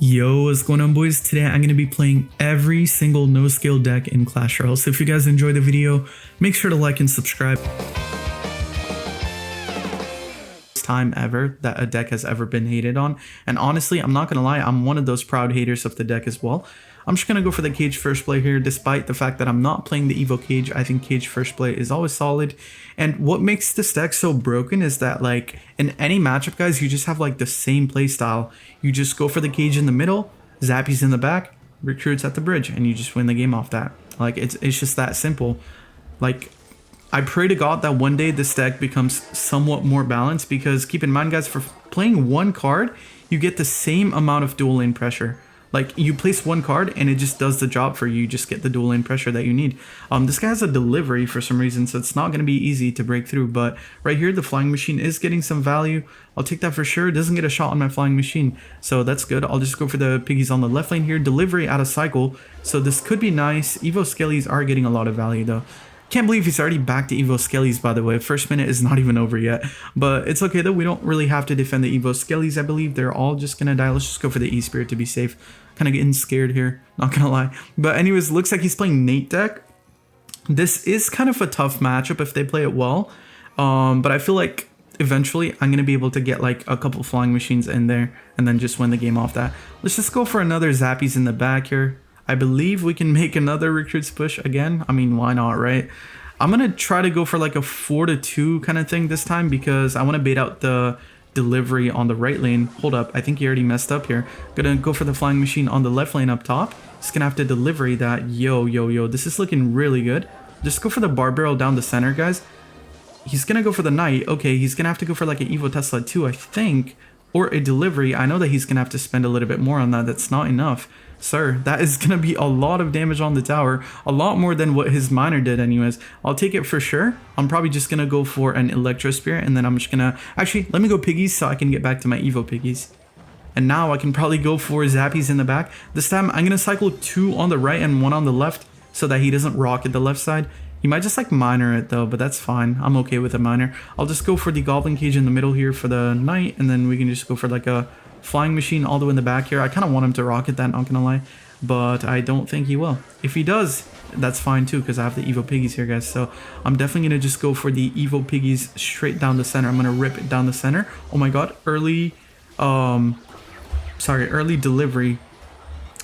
Yo, what's going on, boys? Today I'm going to be playing every single no-skill deck in Clash Royale. So if you guys enjoyed the video, make sure to like and subscribe. Time ever that a deck has ever been hated on, and honestly, I'm not gonna lie, I'm one of those proud haters of the deck as well. I'm just gonna go for the Cage First Play here, despite the fact that I'm not playing the Evo Cage. I think Cage First Play is always solid, and what makes this deck so broken is that, like, in any matchup, guys, you just have like the same play style. You just go for the Cage in the middle, Zappies in the back, Recruits at the bridge, and you just win the game off that. Like, it's just that simple. Like, I pray to God that one day this deck becomes somewhat more balanced, because keep in mind, guys, for playing one card, you get the same amount of dual lane pressure. Like, you place one card and it just does the job for you. You just get the dual lane pressure that you need. This guy has a delivery for some reason, so it's not going to be easy to break through. But right here, the flying machine is getting some value. I'll take that for sure. It doesn't get a shot on my flying machine, so that's good. I'll just go for the piggies on the left lane here. Delivery out of cycle, so this could be nice. Evo Skellies are getting a lot of value, though. Can't believe he's already back to Evo Skellies, by the way. First minute is not even over yet. But it's okay, though. We don't really have to defend the Evo Skellies, I believe. They're all just going to die. Let's just go for the E-Spirit to be safe. Kind of getting scared here, not going to lie. But anyways, looks like he's playing Nate deck. This is kind of a tough matchup if they play it well. But I feel like eventually I'm going to be able to get like a couple flying machines in there and then just win the game off that. Let's just go for another Zappies in the back here. I believe we can make another Recruits push again. I mean, why not, right? I'm going to try to go for like a 4-2 kind of thing this time, because I want to bait out the delivery on the right lane. Hold up, I think he already messed up here. Gonna go for the flying machine on the left lane up top. Just gonna have to delivery that. Yo, this is looking really good. Just go for the bar barrel down the center, guys. He's gonna go for the knight. Okay, he's gonna have to go for like an Evo Tesla too, I think, or a delivery. I know that he's gonna have to spend a little bit more on that. That's not enough, sir. That is gonna be a lot of damage on the tower, a lot more than what his miner did anyways. I'll take it for sure. I'm probably just gonna go for an Electro Spirit, and then I'm just gonna actually let me go piggies so I can get back to my Evo piggies. And now I can probably go for Zappies in the back. This time I'm gonna cycle 2 on the right and 1 on the left, so that he doesn't rocket the left side. He might just like miner it though, but that's fine. I'm okay with a miner. I'll just go for the Goblin Cage in the middle here for the knight, and then we can just go for like a flying machine all the way in the back here. I kind of want him to rocket that, not gonna lie, but I don't think he will. If he does, that's fine too, because I have the Evo Piggies here, guys. So I'm definitely gonna just go for the Evo Piggies straight down the center. I'm gonna rip it down the center. Oh my god, early delivery.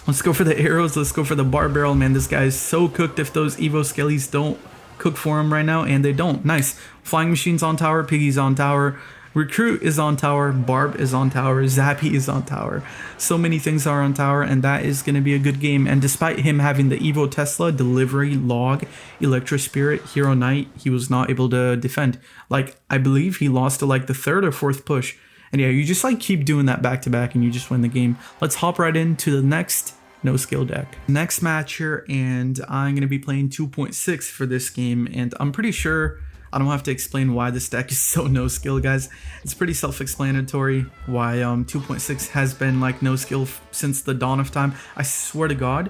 Let's go for the arrows. Let's go for the bar barrel. Man, this guy is so cooked if those Evo Skellies don't cook for him right now, and they don't. Nice. Flying machines on tower, piggies on tower, Recruit is on tower, Barb is on tower, Zappy is on tower. So many things are on tower, and that is going to be a good game. And despite him having the Evo Tesla, delivery, log, Electro Spirit, Hero Knight, he was not able to defend. Like, I believe he lost to like the 3rd or 4th push. And yeah, you just like keep doing that back to back and you just win the game. Let's hop right into the next no skill deck. Next match here, and I'm going to be playing 2.6 for this game, and I'm pretty sure I don't have to explain why this deck is so no skill, guys. It's pretty self-explanatory why 2.6 has been like no skill since the dawn of time. I swear to God,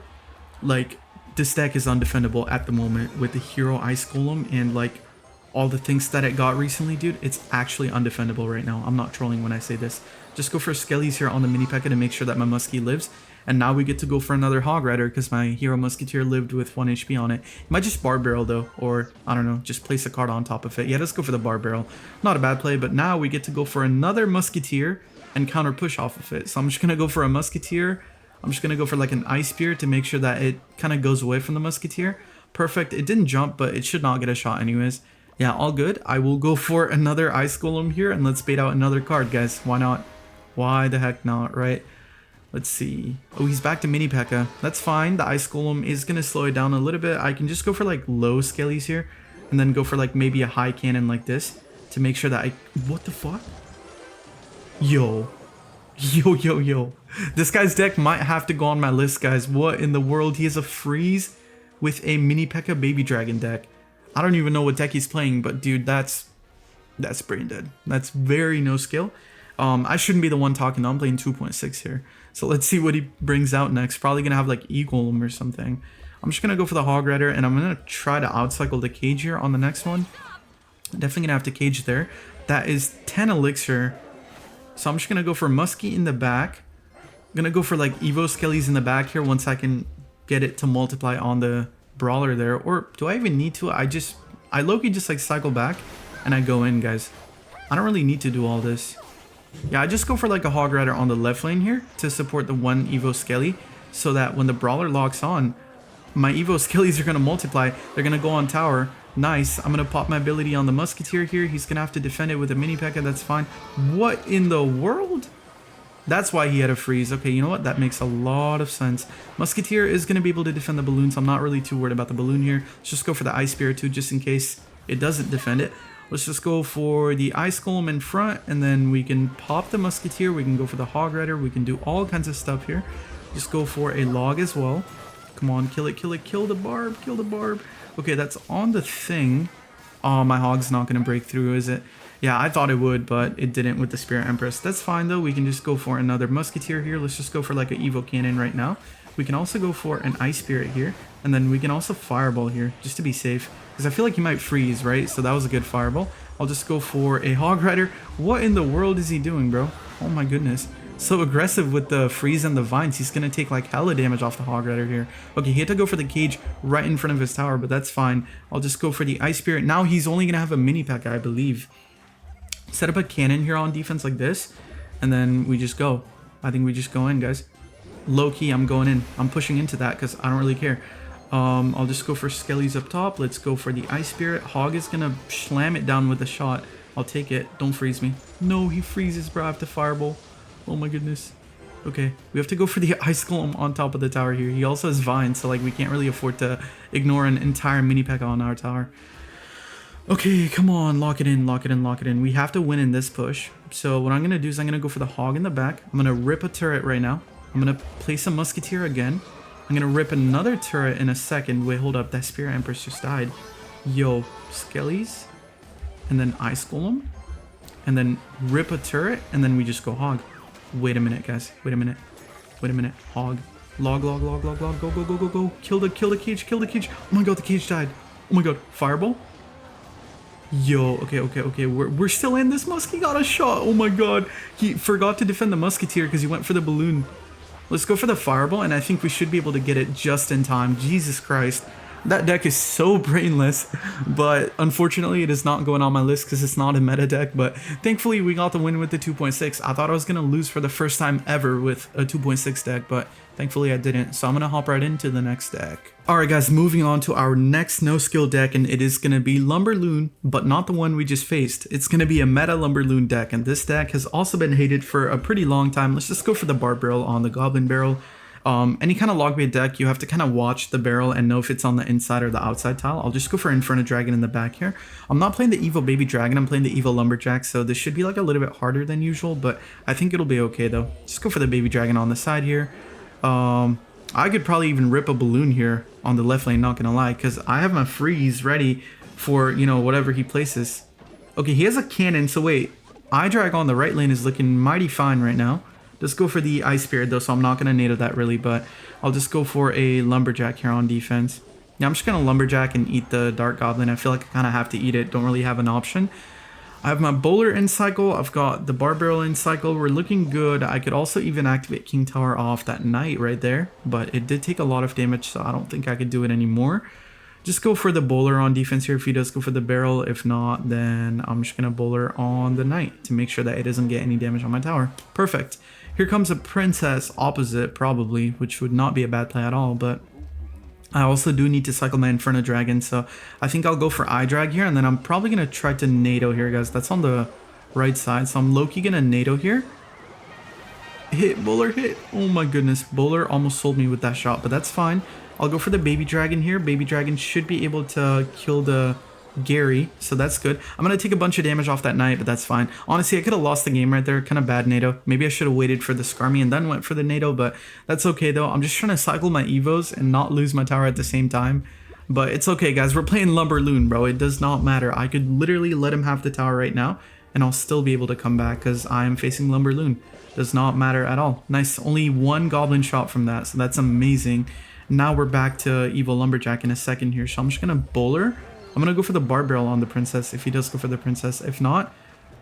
like, this deck is undefendable at the moment with the Hero Ice Golem and like all the things that it got recently, dude. It's actually undefendable right now. I'm not trolling when I say this. Just go for Skellies here on the mini P.E.K.K.A to make sure that my Muskie lives. And now we get to go for another Hog Rider because my Hero Musketeer lived with 1 HP on it. Might just Bar Barrel though, or I don't know, just place a card on top of it. Yeah, let's go for the Bar Barrel. Not a bad play, but now we get to go for another Musketeer and counter push off of it. So I'm just going to go for a Musketeer. I'm just going to go for like an Ice Spear to make sure that it kind of goes away from the Musketeer. Perfect. It didn't jump, but it should not get a shot anyways. Yeah, all good. I will go for another Ice Golem here, and let's bait out another card, guys. Why not? Why the heck not, right? Let's see. Oh, he's back to mini P.E.K.K.A. That's fine. The Ice Golem is going to slow it down a little bit. I can just go for like low Skellies here, and then go for like maybe a high cannon like this to make sure that I... What the fuck? Yo. This guy's deck might have to go on my list, guys. What in the world? He has a freeze with a mini P.E.K.K.A baby dragon deck. I don't even know what deck he's playing, but dude, that's brain dead. That's very no skill. I shouldn't be the one talking. I'm playing 2.6 here. So let's see what he brings out next. Probably going to have like E-Golem or something. I'm just going to go for the Hog Rider, and I'm going to try to outcycle the Cage here on the next one. Definitely going to have to Cage there. That is 10 Elixir. So I'm just going to go for Muskie in the back. Gonna go for like Evo Skellies in the back here once I can get it to multiply on the brawler there. Or do I even need to? I low-key just like cycle back and I go in, guys. I don't really need to do all this. Yeah, I just go for like a Hog Rider on the left lane here to support the one Evo Skelly so that when the brawler locks on, my Evo Skellies are going to multiply. They're going to go on tower. Nice. I'm going to pop my ability on the musketeer here. He's going to have to defend it with a mini P.E.K.K.A. That's fine. What in the world? That's why he had a freeze. Okay, you know what? That makes a lot of sense. Musketeer is going to be able to defend the balloon, so I'm not really too worried about the balloon here. Let's just go for the Ice Spirit too, just in case it doesn't defend it. Let's just go for the Ice Golem in front, and then we can pop the Musketeer. We can go for the Hog Rider. We can do all kinds of stuff here. Just go for a log as well. Come on, kill it, kill it, kill the barb, kill the barb. Okay, that's on the thing. Oh, my Hog's not going to break through, is it? Yeah, I thought it would, but it didn't with the Spirit Empress. That's fine, though. We can just go for another Musketeer here. Let's just go for like an Evo Cannon right now. We can also go for an Ice Spirit here. And then we can also Fireball here, just to be safe. Because I feel like he might freeze, right? So that was a good Fireball. I'll just go for a Hog Rider. What in the world is he doing, bro? Oh my goodness. So aggressive with the freeze and the vines. He's going to take like hella damage off the Hog Rider here. Okay, he had to go for the cage right in front of his tower, but that's fine. I'll just go for the Ice Spirit. Now he's only going to have a mini P.E.K.K.A, I believe. Set up a cannon here on defense like this, and then we just go. I think we just go in, guys. Low key, I'm going in. I'm pushing into that because I don't really care. I'll just go for Skellies up top. Let's go for the Ice Spirit. Hog is going to slam it down with a shot. I'll take it. Don't freeze me. No, he freezes, bro. I have to Fireball. Oh my goodness. Okay, we have to go for the Ice Golem on top of the tower here. He also has Vines, so like we can't really afford to ignore an entire mini P.E.K.K.A on our tower. Okay, come on, lock it in, lock it in, lock it in. We have to win in this push. So what I'm going to do is I'm going to go for the Hog in the back. I'm going to rip a turret right now. I'm going to place a Musketeer again. I'm going to rip another turret in a second. Wait, hold up. That Spirit Empress just died. Yo, Skellies. And then Ice Golem. And then rip a turret. And then we just go Hog. Wait a minute, guys. Wait a minute. Wait a minute. Hog. Log, log, log, log, log. Go, go, go, go, go. Kill the cage. Kill the cage. Oh my god, the cage died. Oh my god. Fireball. Yo, okay. We're still in. This Muskie got a shot. Oh my god. He forgot to defend the Musketeer because he went for the balloon. Let's go for the Fireball, and I think we should be able to get it just in time. Jesus Christ. That deck is so brainless, but unfortunately it is not going on my list because it's not a meta deck, but thankfully we got the win with the 2.6. I thought I was going to lose for the first time ever with a 2.6 deck, but thankfully I didn't, so I'm going to hop right into the next deck. Alright guys, moving on to our next no-skill deck, and it is going to be Lumberoon, but not the one we just faced. It's going to be a meta Lumberoon deck, and this deck has also been hated for a pretty long time. Let's just go for the Barb Barrel on the Goblin Barrel. Any kind of log bait deck, you have to kind of watch the barrel and know if it's on the inside or the outside tile. I'll just go for Inferno Dragon in the back here. I'm not playing the Evo Baby Dragon, I'm playing the Evo Lumberjack, so this should be like a little bit harder than usual, but I think it'll be okay though. Just go for the Baby Dragon on the side here. I could probably even rip a balloon here on the left lane, not gonna lie, because I have my freeze ready for, you know, whatever he places. Okay, he has a cannon, so wait. iDrag on the right lane is looking mighty fine right now. Let's go for the Ice Spirit though, so I'm not going to NATO that really, but I'll just go for a Lumberjack here on defense. Yeah, I'm just going to Lumberjack and eat the Dark Goblin. I feel like I kind of have to eat it. Don't really have an option. I have my Bowler in cycle. I've got the Barb Barrel in cycle. We're looking good. I could also even activate King Tower off that knight right there, but it did take a lot of damage, so I don't think I could do it anymore. Just go for the Bowler on defense here if he does go for the barrel. If not, then I'm just going to Bowler on the knight to make sure that it doesn't get any damage on my tower. Perfect. Here comes a Princess opposite, probably, which would not be a bad play at all, but I also do need to cycle my Inferno Dragon, so I think I'll go for iDrag here, and then I'm probably going to try to NATO here, guys. That's on the right side, so I'm low-key going to NATO here. Hit, Bowler, hit. Oh my goodness, Bowler almost sold me with that shot, but that's fine. I'll go for the Baby Dragon here. Baby Dragon should be able to kill the Gary, so that's good. I'm going to take a bunch of damage off that knight, but that's fine. Honestly, I could have lost the game right there. Kind of bad NATO. Maybe I should have waited for the Skarmy and then went for the NATO, but that's okay though. I'm just trying to cycle my Evos and not lose my tower at the same time. But it's okay, guys. We're playing Lumberoon, bro. It does not matter. I could literally let him have the tower right now, and I'll still be able to come back because I am facing Lumberoon. Does not matter at all. Nice. Only one Goblin shot from that, so that's amazing. Now we're back to Evo Lumberjack in a second here, so I'm just going to Bowler. I'm going to go for the Barb Barrel on the Princess if he does go for the Princess. If not,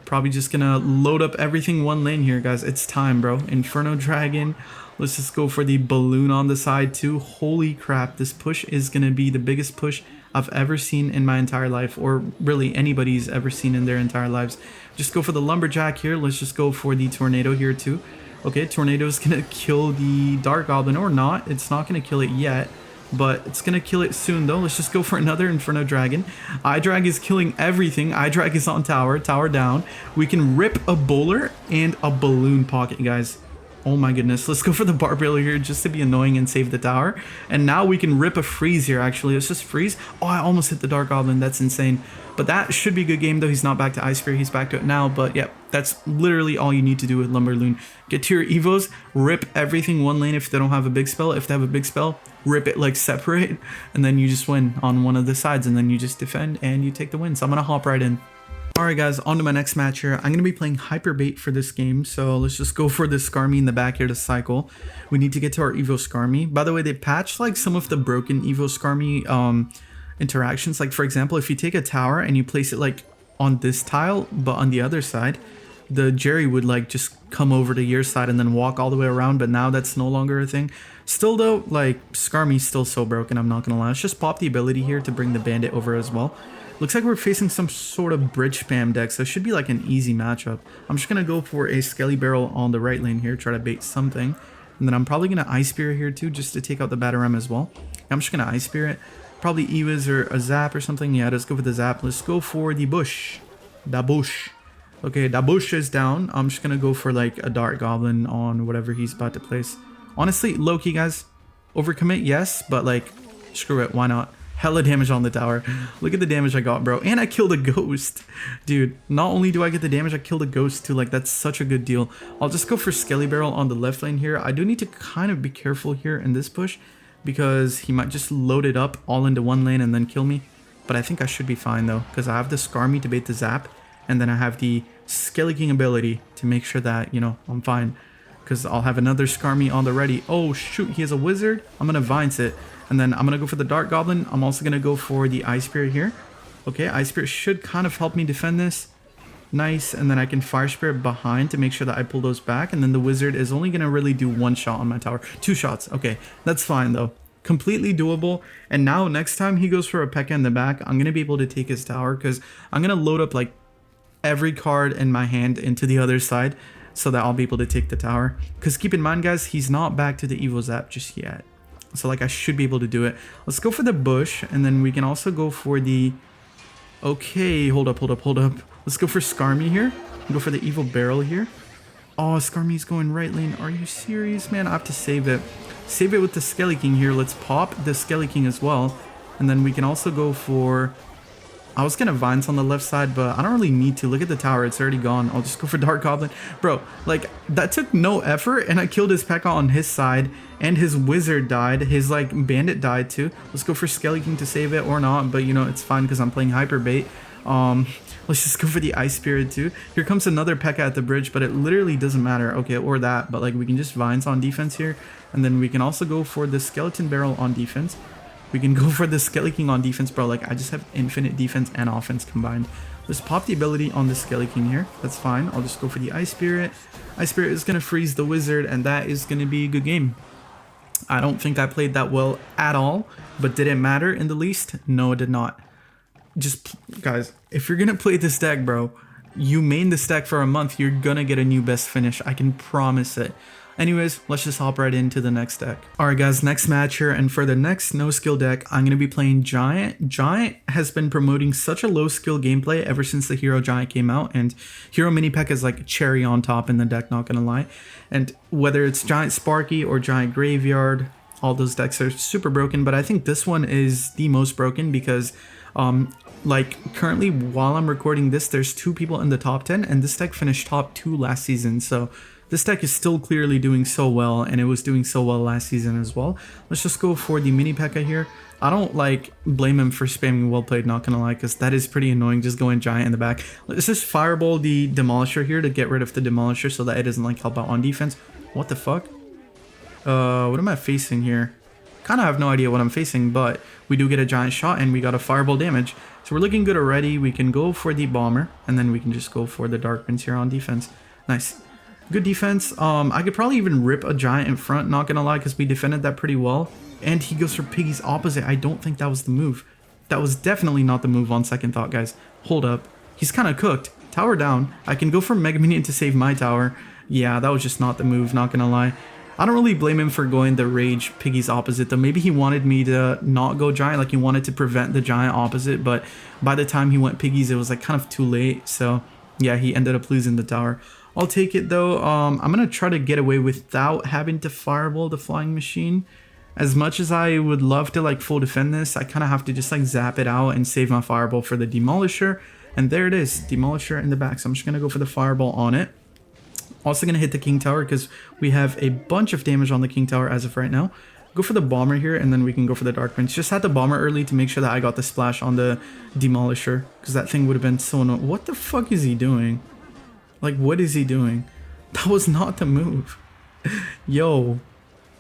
probably just going to load up everything one lane here, guys. It's time, bro. Inferno Dragon. Let's just go for the balloon on the side too. Holy crap, this push is going to be the biggest push I've ever seen in my entire life, or really anybody's ever seen in their entire lives. Just go for the lumberjack here. Let's just go for the tornado here too. Okay, tornado is going to kill the dark goblin, or not. It's not going to kill it yet, but it's going to kill it soon though. Let's just go for another Inferno Dragon. Eye Drag is killing everything. Eye Drag is on tower. Tower down. We can rip a bowler and a balloon pocket, guys. Oh my goodness. Let's go for the barbell here just to be annoying and save the tower. And now we can rip a freeze here, actually. Let's just freeze. Oh, I almost hit the dark goblin. That's insane. But that should be a good game, though. He's not back to Ice Spear. He's back to it now. But yeah, that's literally all you need to do with Lumberoon. Get to your Evos, rip everything one lane if they don't have a big spell. If they have a big spell, rip it like separate. And then you just win on one of the sides. And then you just defend and you take the win. So I'm going to hop right in. Alright guys, on to my next match here. I'm going to be playing Hyperbait for this game, so let's just go for the Skarmy in the back here to cycle. We need to get to our Evo Skarmy. By the way, they patched like some of the broken Evo Skarmy interactions. Like for example, if you take a tower and you place it like on this tile, but on the other side, the Jerry would like just come over to your side and then walk all the way around, but now that's no longer a thing. Still though, like Skarmy's still so broken, I'm not going to lie. Let's just pop the ability here to bring the bandit over as well. Looks like we're facing some sort of bridge spam deck, so it should be like an easy matchup. I'm just going to go for a Skelly Barrel on the right lane here, try to bait something. And then I'm probably going to Ice Spear here too, just to take out the Batarang as well. I'm just going to Ice Spear it. Probably Ewas or a Zap or something. Yeah, let's go for the Zap. Let's go for the Bush. Da Bush. Okay, Da Bush is down. I'm just going to go for like a Dark Goblin on whatever he's about to place. Honestly, low-key guys, overcommit, yes, but like, screw it, why not? Hella damage on the tower. Look at the damage I got, bro. And I killed a ghost. Dude, not only do I get the damage, I killed a ghost too. Like, that's such a good deal. I'll just go for Skelly Barrel on the left lane here. I do need to kind of be careful here in this push because he might just load it up all into one lane and then kill me. But I think I should be fine though, because I have the Skarmy to bait the Zap. And then I have the Skelly King ability to make sure that, you know, I'm fine. Because I'll have another Skarmy on the ready. Oh, shoot, he has a Wizard. I'm going to Vines it. And then I'm going to go for the Dark Goblin. I'm also going to go for the Ice Spirit here. Okay, Ice Spirit should kind of help me defend this. Nice. And then I can Fire Spirit behind to make sure that I pull those back. And then the Wizard is only going to really do one shot on my tower. 2 shots. Okay, that's fine though. Completely doable. And now next time he goes for a P.E.K.K.A in the back, I'm going to be able to take his tower because I'm going to load up like every card in my hand into the other side so that I'll be able to take the tower. Because keep in mind guys, he's not back to the Evo Zap just yet. So like I should be able to do it. Let's go for the Bush, and then we can also go for the... Okay, hold up. Let's go for Skarmy here. Go for the Evil Barrel here. Oh, Skarmy's going right lane. Are you serious, man? I have to save it. Save it with the Skelly King here. Let's pop the Skelly King as well. And then we can also go for... I was going to Vines on the left side, but I don't really need to. Look at the tower. It's already gone. I'll just go for Dark Goblin. Bro, like, that took no effort, and I killed his P.E.K.K.A on his side, and his Wizard died. His, like, Bandit died, too. Let's go for Skelly King to save it, or not, but, you know, it's fine because I'm playing Hyperbait. Let's just go for the Ice Spirit, too. Here comes another P.E.K.K.A at the bridge, but it literally doesn't matter. Okay, or that, but, like, we can just Vines on defense here, and then we can also go for the Skeleton Barrel on defense. We can go for the Skelly King on defense, bro. Like, I just have infinite defense and offense combined. Let's pop the ability on the Skelly King here. That's fine. I'll just go for the Ice Spirit. Ice Spirit is going to freeze the Wizard, and that is going to be a good game. I don't think I played that well at all, but did it matter in the least? No, it did not. Just, guys, if you're going to play this deck, bro, you main this deck for a month, you're going to get a new best finish. I can promise it. Anyways, let's just hop right into the next deck. Alright guys, next match here, and for the next no skill deck, I'm going to be playing Giant. Giant has been promoting such a low skill gameplay ever since the Hero Giant came out, and Hero Mini P.E.K.K.A is like cherry on top in the deck, not gonna lie. And whether it's Giant Sparky or Giant Graveyard, all those decks are super broken, but I think this one is the most broken because like currently while I'm recording this, there's 2 people in the top 10, and this deck finished top 2 last season, so this deck is still clearly doing so well, and it was doing so well last season as well. Let's just go for the Mini P.E.K.K.A here. I don't like blame him for spamming well played, not gonna lie, because that is pretty annoying, just going Giant in the back. Let's just Fireball the Demolisher here to get rid of the Demolisher so that it doesn't like help out on defense. What the fuck? What am I facing here? Kind of have no idea what I'm facing, but we do get a Giant shot and we got a Fireball damage. So we're looking good already. We can go for the Bomber, and then we can just go for the Dark Prince here on defense. Nice. Good defense. I could probably even rip a giant in front, not gonna lie, because we defended that pretty well. And he goes for piggies opposite. I don't think that was the move. That was definitely not the move on second thought, guys. Hold up. He's kind of cooked. Tower down. I can go for Mega Minion to save my tower. Yeah, that was just not the move, not gonna lie. I don't really blame him for going the rage piggies opposite though. Maybe he wanted me to not go giant, like he wanted to prevent the giant opposite, but by the time he went piggies, it was like kind of too late. So yeah, he ended up losing the tower. I'll take it though. I'm gonna try to get away without having to fireball the flying machine. As much as I would love to like full defend this, I kind of have to just like zap it out and save my fireball for the demolisher. And there it is, demolisher in the back. So I'm just gonna go for the fireball on it. Also gonna hit the king tower because we have a bunch of damage on the king tower as of right now. Go for the bomber here and then we can go for the dark prince. Just had the bomber early to make sure that I got the splash on the demolisher because that thing would have been so annoying. What the fuck is he doing? Like, what is he doing? That was not the move. Yo,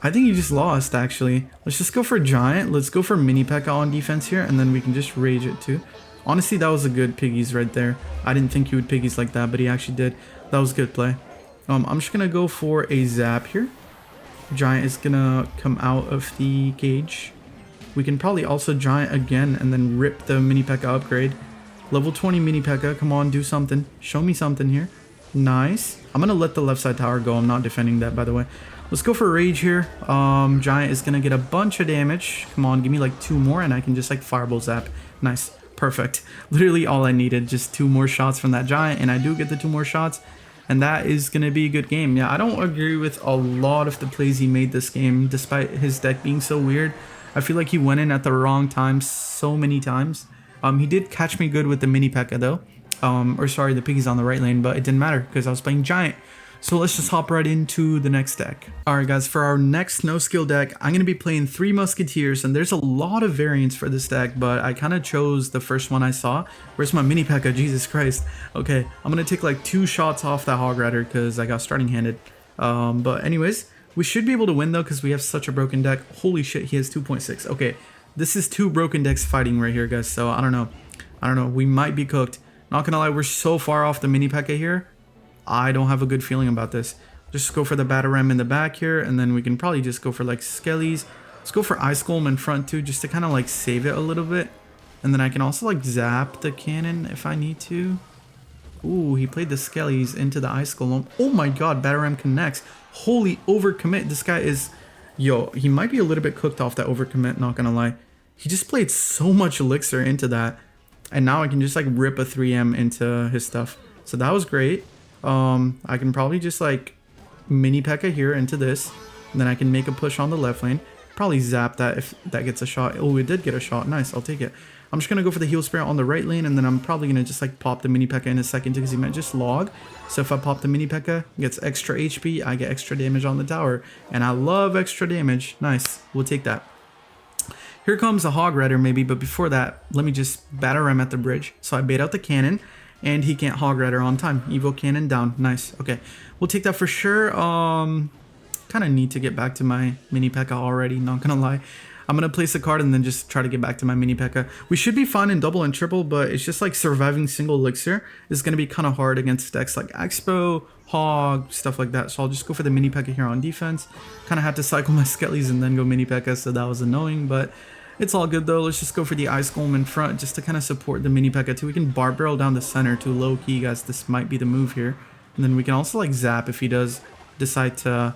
I think he just lost actually. Let's just go for giant. Let's go for mini P.E.K.K.A on defense here and then we can just rage it too. Honestly, that was a good piggies right there. I didn't think he would piggies like that, but he actually did. That was good play. I'm just gonna go for a zap here. Giant is gonna come out of the cage. We can probably also giant again and then rip the mini P.E.K.K.A upgrade. Level 20 mini P.E.K.K.A, come on, do something. Show me something here. Nice. I'm gonna let the left side tower go. I'm not defending that, by the way. Let's go for rage here. Giant is gonna get a bunch of damage. Come on, give me like 2 more and I can just like fireball zap. Nice. Perfect. Literally all I needed, just 2 more shots from that giant, and I do get the 2 more shots. And that is going to be a good game. Yeah, I don't agree with a lot of the plays he made this game, despite his deck being so weird. I feel like he went in at the wrong time so many times. He did catch me good with the mini P.E.K.K.A though. Or sorry, the piggies on the right lane, but it didn't matter because I was playing giant. So let's just hop right into the next deck. Alright guys, for our next no skill deck, I'm going to be playing 3 musketeers, and there's a lot of variants for this deck, but I kind of chose the first one I saw. Where's my mini P.E.K.K.A? Jesus Christ. Okay, I'm going to take like 2 shots off that hog rider because I got starting handed. But anyways, we should be able to win though because we have such a broken deck. Holy shit, he has 2.6. Okay, this is 2 broken decks fighting right here, guys, so I don't know. We might be cooked. Not gonna lie, we're so far off the mini P.E.K.K.A here. I don't have a good feeling about this. Just go for the Batarang in the back here, and then we can probably just go for like Skellies. Let's go for Ice Golem in front too, just to kind of like save it a little bit. And then I can also like zap the cannon if I need to. Ooh, he played the Skellies into the Ice Golem. Oh my god, Batarang connects. Holy overcommit. This guy is... Yo, he might be a little bit cooked off that overcommit, not gonna lie. He just played so much elixir into that. And now I can just like rip a 3M into his stuff. So that was great. I can probably just like mini P.E.K.K.A here into this, and then I can make a push on the left lane. Probably zap that if that gets a shot. Oh, it did get a shot. Nice, I'll take it. I'm just gonna go for the heal spirit on the right lane, and then I'm probably gonna just like pop the mini P.E.K.K.A in a second because he might just log. So if I pop the mini P.E.K.K.A, gets extra HP, I get extra damage on the tower, and I love extra damage. Nice, we'll take that. Here comes a hog rider maybe, but before that, let me just Batarang at the bridge. So I bait out the cannon. And he can't hog rider on time. Evo cannon down. Nice. Okay. We'll take that for sure. Kind of need to get back to my mini P.E.K.K.A already. Not going to lie. I'm going to place a card and then just try to get back to my mini P.E.K.K.A. We should be fine in double and triple, but it's just like surviving single elixir is going to be kind of hard against decks like Expo, Hog, stuff like that. So I'll just go for the mini P.E.K.K.A here on defense. Kind of had to cycle my Skellies and then go mini P.E.K.K.A, so that was annoying, but... It's all good though. Let's just go for the Ice Golem in front just to kind of support the mini P.E.K.K.A too. We can bar barrel down the center to low key, guys. This might be the move here. And then we can also like zap if he does decide to,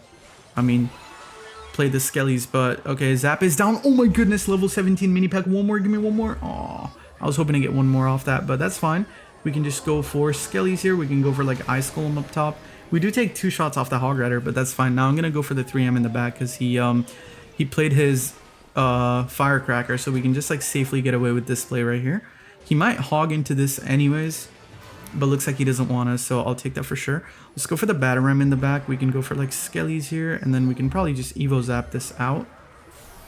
play the Skellies. But okay, zap is down. Oh my goodness, level 17 mini P.E.K.K.A. One more, give me one more. Aw, I was hoping to get one more off that, but that's fine. We can just go for Skellies here. We can go for like Ice Golem up top. We do take 2 shots off the Hog Rider, but that's fine. Now I'm gonna go for the 3M in the back because he played his firecracker, so we can just like safely get away with this play right here. He might hog into this anyways, but looks like he doesn't want us, so I'll take that for sure. Let's go for the Batarang in the back. We can go for like Skellies here, and then we can probably just Evo Zap this out.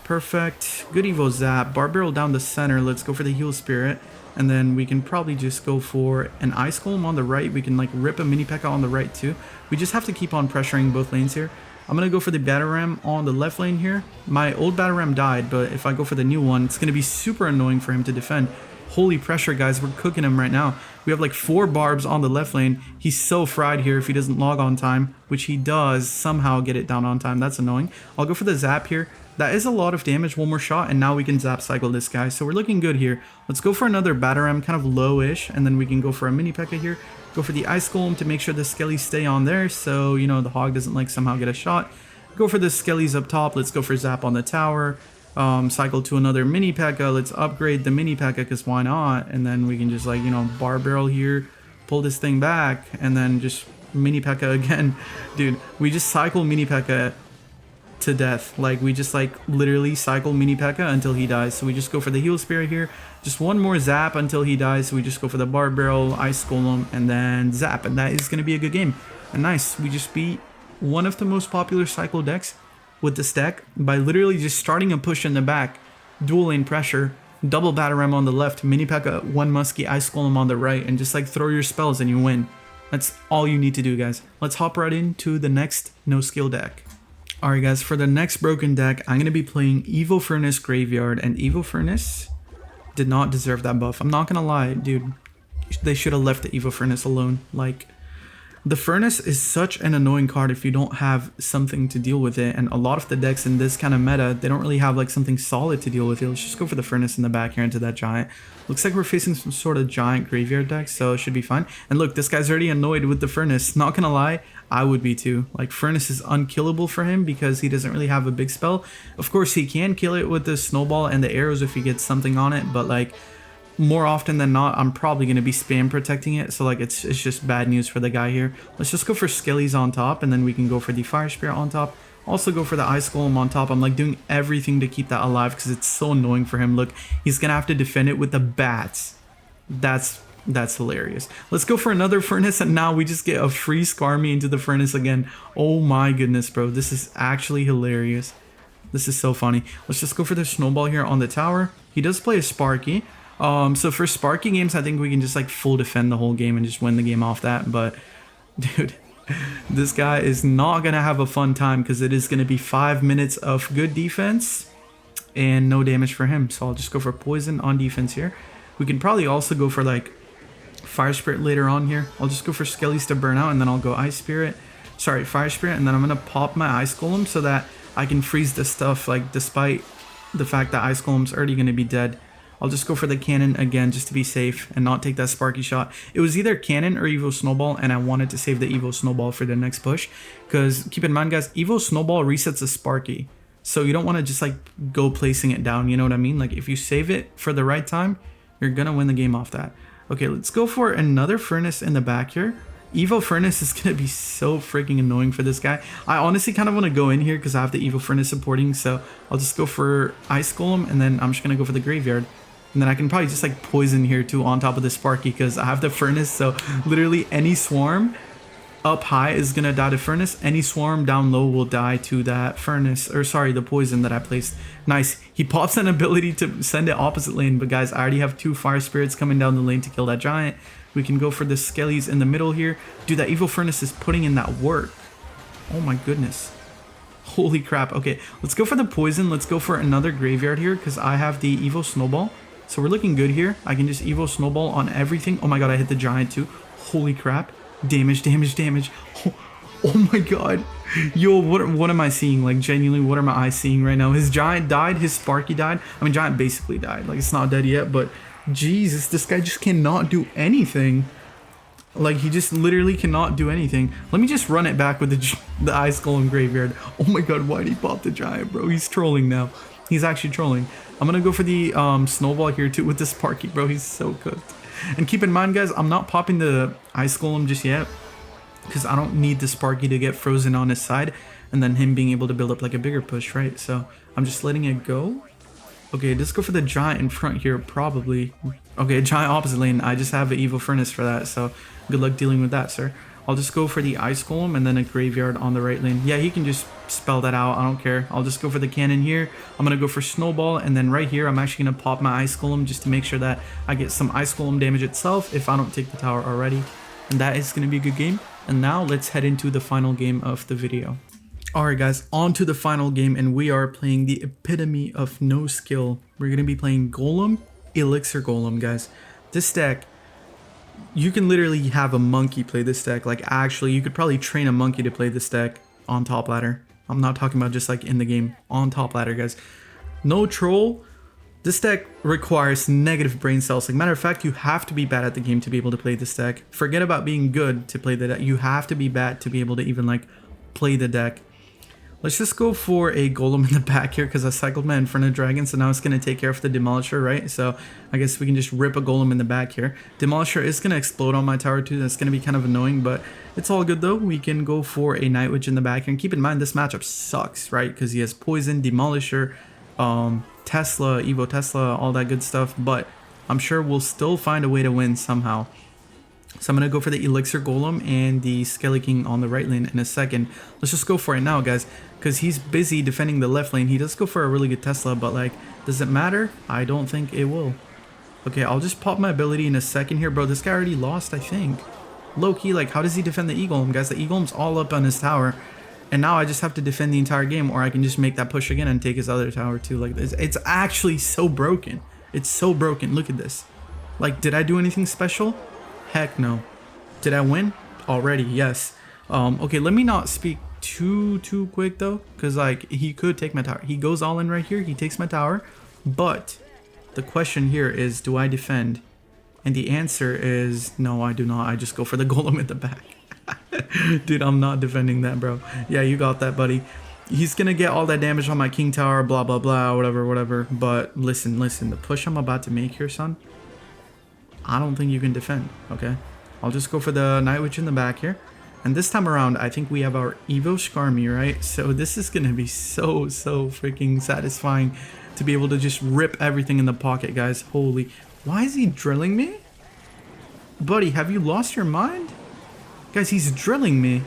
Perfect. Good Evo Zap. Bar Barrel down the center. Let's go for the Heal Spirit, and then we can probably just go for an Ice Golem on the right. We can like rip a mini P.E.K.K.A on the right too. We just have to keep on pressuring both lanes here. I'm going to go for the Batarang on the left lane here. My old Batarang died, but if I go for the new one, it's going to be super annoying for him to defend. Holy pressure, guys. We're cooking him right now. We have like 4 barbs on the left lane. He's so fried here if he doesn't log on time, which he does somehow get it down on time. That's annoying. I'll go for the zap here. That is a lot of damage. One more shot, and now we can zap cycle this guy. So we're looking good here. Let's go for another Batarang, kind of low-ish, and then we can go for a mini P.E.K.K.A here. Go for the Ice Golem to make sure the Skellies stay on there, so, you know, the Hog doesn't, like, somehow get a shot. Go for the Skellies up top. Let's go for zap on the tower. Cycle to another mini P.E.K.K.A. Let's upgrade the mini P.E.K.K.A because why not? And then we can just, like, you know, bar barrel here, pull this thing back, and then just mini P.E.K.K.A again. Dude, we just cycle mini P.E.K.K.A to death. Like, we just, like, literally cycle mini P.E.K.K.A until he dies. So we just go for the heal spirit here. Just one more zap until he dies. So we just go for the bar barrel, ice golem, and then zap. And that is going to be a good game. And nice. We just beat one of the most popular cycle decks with this deck by literally just starting a push in the back, dual lane pressure, double Batarang on the left, mini P.E.K.K.A, one musky, ice golem on the right, and just like throw your spells and you win. That's all you need to do, guys. Let's hop right into the next no skill deck. Alright guys, for the next broken deck, I'm going to be playing Evo Furnace Graveyard, and Evo Furnace did not deserve that buff. I'm not going to lie, dude. They should have left the Evo Furnace alone. Like, the Furnace is such an annoying card if you don't have something to deal with it, and a lot of the decks in this kind of meta, they don't really have like something solid to deal with it. Let's just go for the Furnace in the back here into that Giant. Looks like we're facing some sort of Giant Graveyard deck, so it should be fine. And look, this guy's already annoyed with the Furnace. Not gonna lie, I would be too. Like, Furnace is unkillable for him because he doesn't really have a big spell. Of course, he can kill it with the Snowball and the arrows if he gets something on it, but like, more often than not, I'm probably going to be spam protecting it, so like it's just bad news for the guy here. Let's just go for Skellies on top, and then we can go for the Fire Spirit on top. Also go for the Ice Golem on top. I'm like doing everything to keep that alive because it's so annoying for him. Look, he's going to have to defend it with the bats. That's hilarious. Let's go for another Furnace, and now we just get a free Skarmy into the Furnace again. Oh my goodness, bro. This is actually hilarious. This is so funny. Let's just go for the Snowball here on the tower. He does play a Sparky. So for Sparky games, I think we can just like full defend the whole game and just win the game off that. But dude, this guy is not going to have a fun time because it is going to be 5 minutes of good defense and no damage for him. So I'll just go for Poison on defense here. We can probably also go for like Fire Spirit later on here. I'll just go for Skellies to burn out, and then I'll go Ice Spirit. Sorry, Fire Spirit, and then I'm going to pop my Ice Golem so that I can freeze this stuff, like despite the fact that Ice Golem's already going to be dead. I'll just go for the cannon again just to be safe and not take that Sparky shot. It was either cannon or Evo Snowball, and I wanted to save the Evo Snowball for the next push. Because keep in mind, guys, Evo Snowball resets a Sparky. So you don't want to just like go placing it down, you know what I mean? Like if you save it for the right time, you're going to win the game off that. Okay, let's go for another Furnace in the back here. Evo Furnace is going to be so freaking annoying for this guy. I honestly kind of want to go in here because I have the Evo Furnace supporting. So I'll just go for Ice Golem, and then I'm just going to go for the Graveyard. And then I can probably just like poison here too on top of the Sparky because I have the Furnace. So literally any swarm up high is going to die to Furnace. Any swarm down low will die to that Furnace. Or sorry, the poison that I placed. Nice. He pops an ability to send it opposite lane. But guys, I already have 2 Fire Spirits coming down the lane to kill that Giant. We can go for the Skellies in the middle here. Dude, that Evo Furnace is putting in that work. Oh my goodness. Holy crap. Okay, let's go for the poison. Let's go for another Graveyard here because I have the Evo Snowball. So we're looking good here. I can just Evo Snowball on everything. Oh my god, I hit the Giant too. Holy crap. Damage, damage, damage. Oh my god. Yo, what am I seeing? Like, genuinely, what are my eyes seeing right now? His Giant died. His Sparky died. I mean, Giant basically died. Like, it's not dead yet, but Jesus, this guy just cannot do anything. Like, he just literally cannot do anything. Let me just run it back with the Ice Golem Graveyard. Oh my god, why'd he pop the Giant, bro? He's trolling now. He's actually trolling. I'm going to go for the Snowball here too with the Sparky, bro. He's so cooked. And keep in mind, guys, I'm not popping the Ice Golem just yet because I don't need the Sparky to get frozen on his side and then him being able to build up like a bigger push, right? So I'm just letting it go. Okay, let's go for the Giant in front here, probably. Okay, Giant opposite lane. I just have an Evo Furnace for that, so good luck dealing with that, sir. I'll just go for the Ice Golem and then a Graveyard on the right lane. Yeah, he can just spell that out. I don't care. I'll just go for the cannon here. I'm going to go for Snowball, and then right here, I'm actually going to pop my Ice Golem just to make sure that I get some Ice Golem damage itself if I don't take the tower already. And that is going to be a good game. And now let's head into the final game of the video. Alright guys, on to the final game, and we are playing the epitome of no skill. We're going to be playing Golem Elixir Golem, guys. This deck, you can literally have a monkey play this deck. Like, actually, you could probably train a monkey to play this deck on top ladder. I'm not talking about just like in the game, on top ladder, guys. No troll. This deck requires negative brain cells. Like, matter of fact, you have to be bad at the game to be able to play this deck. Forget about being good to play the deck. You have to be bad to be able to even like play the deck. Let's just go for a Golem in the back here because I cycled my Inferno Dragon, so now it's going to take care of the Demolisher, right? So I guess we can just rip a Golem in the back here. Demolisher is going to explode on my tower too. That's going to be kind of annoying, but it's all good though. We can go for a Night Witch in the back here. And keep in mind, this matchup sucks, right? Because he has Poison, Demolisher, Tesla, Evo Tesla, all that good stuff. But I'm sure we'll still find a way to win somehow. So I'm going to go for the Elixir Golem and the Skelly King on the right lane in a second. Let's just go for it now, guys, because he's busy defending the left lane. He does go for a really good Tesla, but like, does it matter? I don't think it will. Okay, I'll just pop my ability in a second here. Bro, this guy already lost, I think. Low-key, like, how does he defend the E-Golem, guys? The E-Golem's all up on his tower. And now I just have to defend the entire game, or I can just make that push again and take his other tower too. Like, it's actually so broken. It's so broken. Look at this. Like, did I do anything special? Heck no. Did I win? Already, yes. Okay, let me not speak too quick though, because like, he could take my tower. He goes all in right here. He takes my tower. But the question here is, do I defend? And the answer is no, I do not. I just go for the Golem in the back. Dude, I'm not defending that, bro. Yeah, you got that, buddy. He's gonna get all that damage on my King Tower, blah blah blah, whatever. But listen, the push I'm about to make here, son, I don't think you can defend. Okay, I'll just go for the Night Witch in the back here. And this time around, I think we have our Evo Skarmy, right? So this is gonna be so freaking satisfying to be able to just rip everything in the pocket, guys. Holy, why is he drilling me? Buddy, have you lost your mind? Guys, he's drilling me.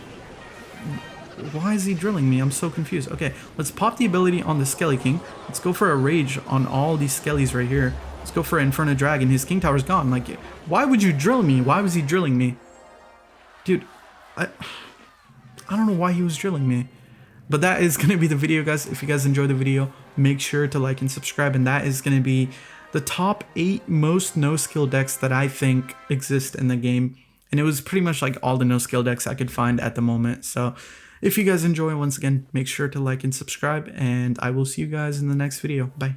Why is he drilling me? I'm so confused. Okay, let's pop the ability on the Skelly King. Let's go for a Rage on all these Skellies right here. Let's go for Inferno Dragon. His King Tower's gone. Like, why would you drill me? Why was he drilling me? Dude, I don't know why he was drilling me. But that is going to be the video, guys. If you guys enjoyed the video, make sure to like and subscribe. And that is going to be the top 8 most no-skill decks that I think exist in the game. And it was pretty much like all the no-skill decks I could find at the moment. So if you guys enjoy, once again, make sure to like and subscribe. And I will see you guys in the next video. Bye.